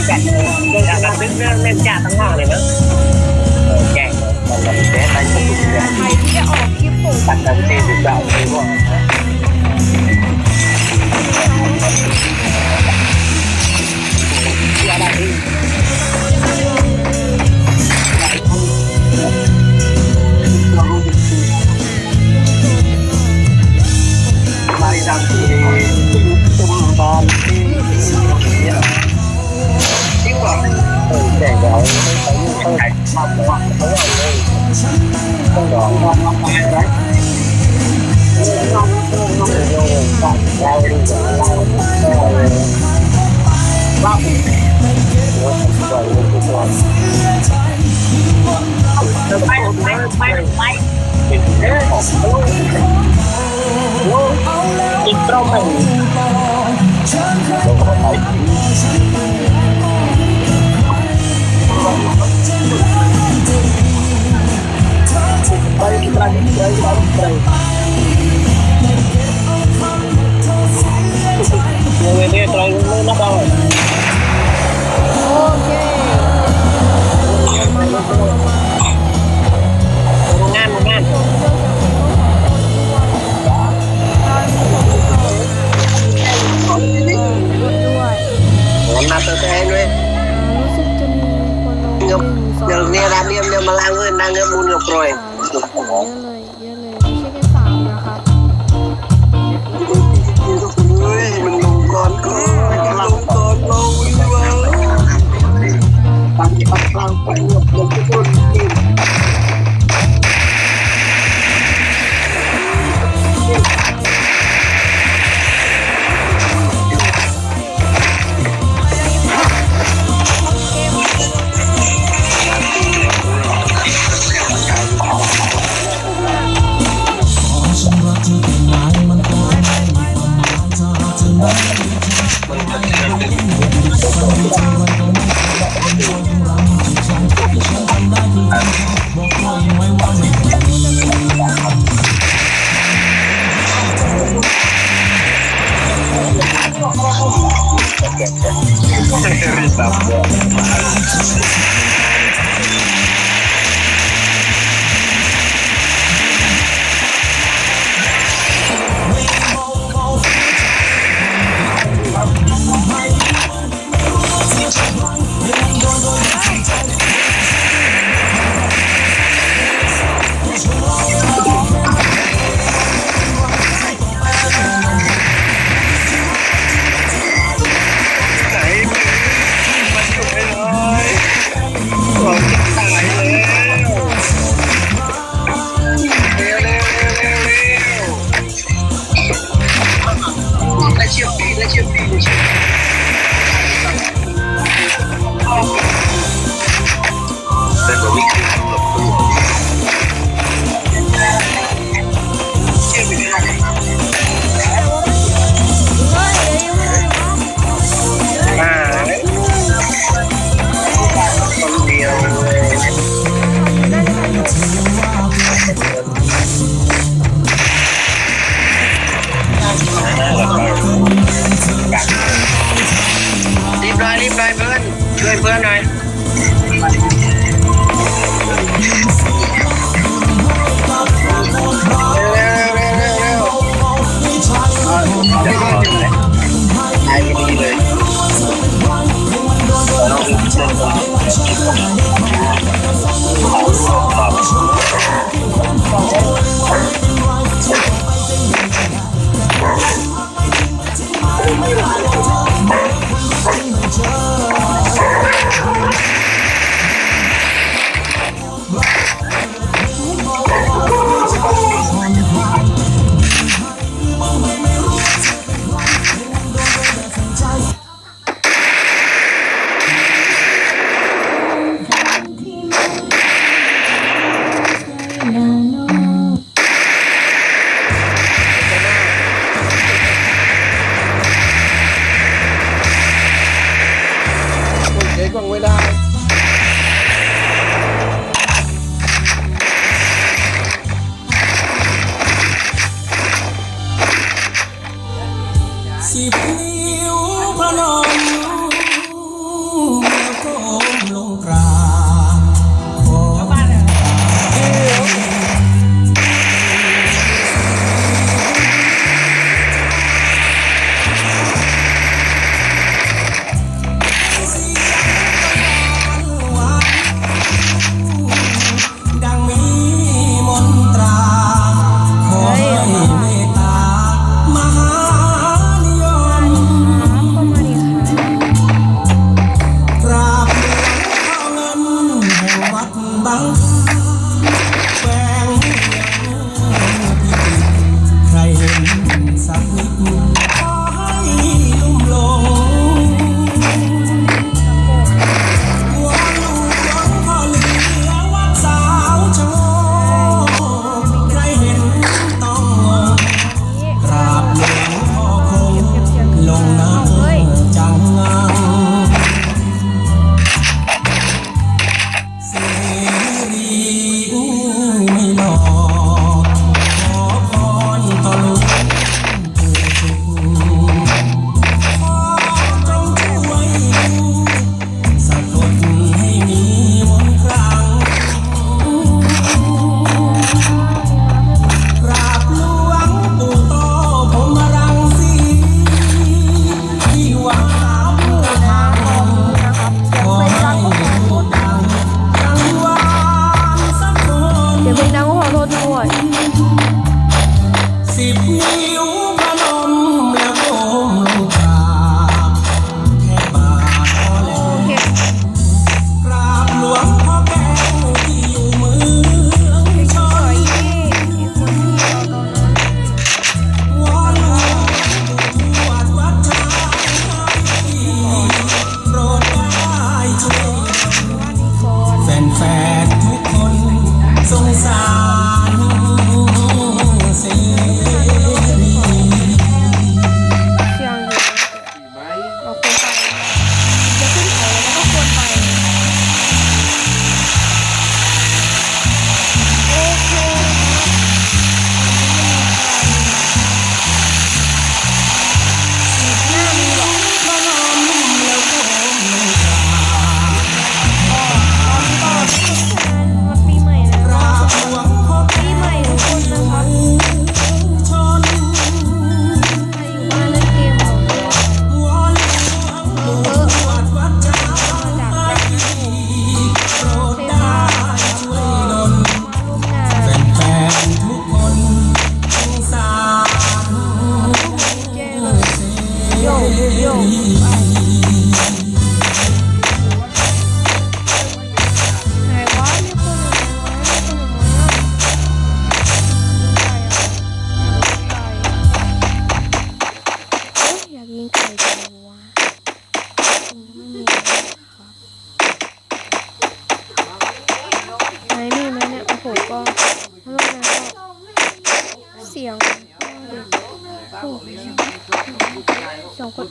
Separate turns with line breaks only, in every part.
อยากนึกเรื่องเล่นจ่าตั้งห้องเลยมั้งแก่มันแก่ไปทุกเรื่อง
ใครที่จะออกคลิปผม
ปัจจัยที่สุดแบบนี้ว่าไม่ดังที่ตุ้มบอลที่ที่ว่าแก่แล้วไม่ใช่ยุ่งเท่าไหร่มากกว่าเขาเลยต้องรอว่าอะไรน้องโยงกับเราดูเราว่าไปเป็นเรื่องของลูกอีกตรงหนึ่งไปนี่ตรงนู้นนะเรา
โอเค
งานมาตัวแทนด้วย
รู้สึกจะมีคนลง
เดี๋ยวเนี่ยร้านเนี่ยมาล้างเงินล้างเงินมูลกับโปรย
เยอะเลยไม่ใช่แค่3นะครับ
เฮ้ยมันลงก่อนลงดีกว่าตั้งไปหมดเลยทุกคนรีบเพื่อนช่วยเพื่อนหน่อยเร็วไอ้ดีเลย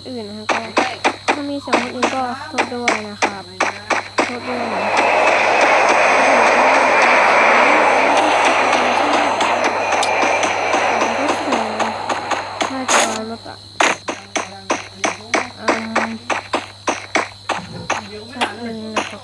อื่นนะคะก็ถ้ามีเสียงคนอื่นก็โทษด้วยนะครับโทษด้วยนะน่าจะลดอ่ะแป๊บนึงนะครับ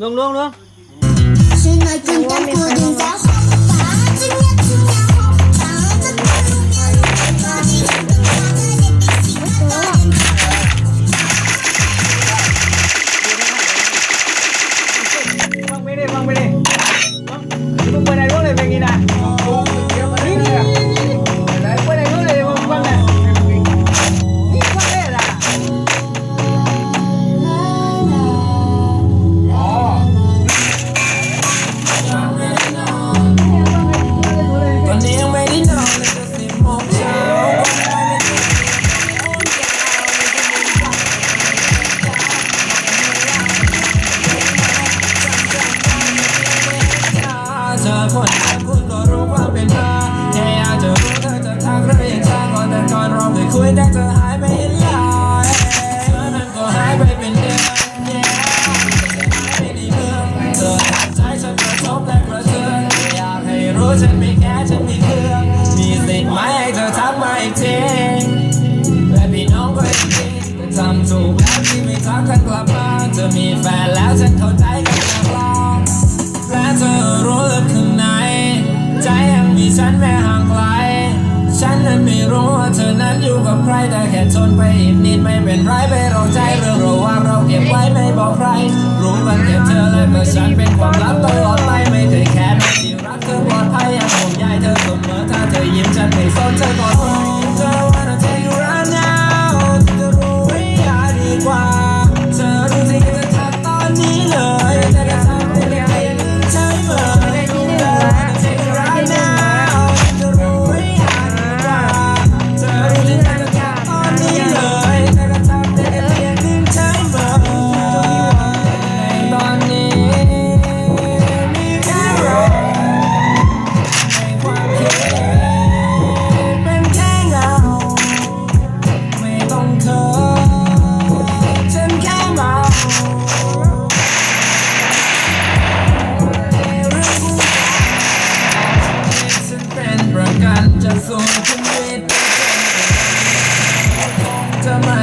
ลุงฟังไปดิลุงไปไหนรู้เลยเป็นงี้นะนี่ไปไหนรู้เลยฟังเลยนี่ฟังเลยล่ะ
ตอนนี้ยังไม่ได้นอนเลยจะ10 โมงเช้าเธอคนแค่คุณก็รู้ความเป็นมาแค่อยากจะรู้เธอจะทักหรือยังช้าก่อนแต่ก่อนเราเคยคุยแต่เธอหายไปเห็นลายเธอนั้นก็หายไปเป็นเดือนไม่ได้เมืองเธอตัดใจฉันกระทบและกระเทือนอยากให้รู้ฉันไม่แค่ฉันไม่เครื่องมีสิทธิ์ไหมให้เธอทักมาอีกทีและพี่น้องก็จริงแต่ทำถูกแล้วที่ไม่ทักกันกลับมาเธอมีแฟนแล้วฉันเข้าใจกันจากลาและเธอรู้ลึกข้างในใจยังมีฉันแม้ห่างไกลฉันนั้นไม่รู้ว่าเธอนั้นอยู่กับใครแต่แค่ทนไปอีกนิดไม่เป็นไรไปเราใจเรื่องระหว่างเราเก็บไว้ไม่บอกใครรู้มันแค่เธอและก็ฉันเป็นความลับตลอดไปไม่เคยแค่ไหนที่รักเธอปลอดภัยยังห่วงใยเธอเสมอถ้าเธอยิ้มฉันไม่สนเธอก่อนเธอ wanna take you right now จะรู้ให้ยาดีกว่าเธอรู้ที่จะทักตอนนี้เลยแต่ก็ทำให้ได้ใช่ไหม take you right now จะรู้ให้ยาดีกว่าเธอรู้ที่จะทักตอนนี้เลยแต่ก็ทำให้ได้ใช่ไหมตอนนี้มีแค่เราในความคิดเป็นแค่เงาไม่ต้องเขินฉันแค่เมาฉันเป็นประกันจะสู้ชีวิตคงจะไม่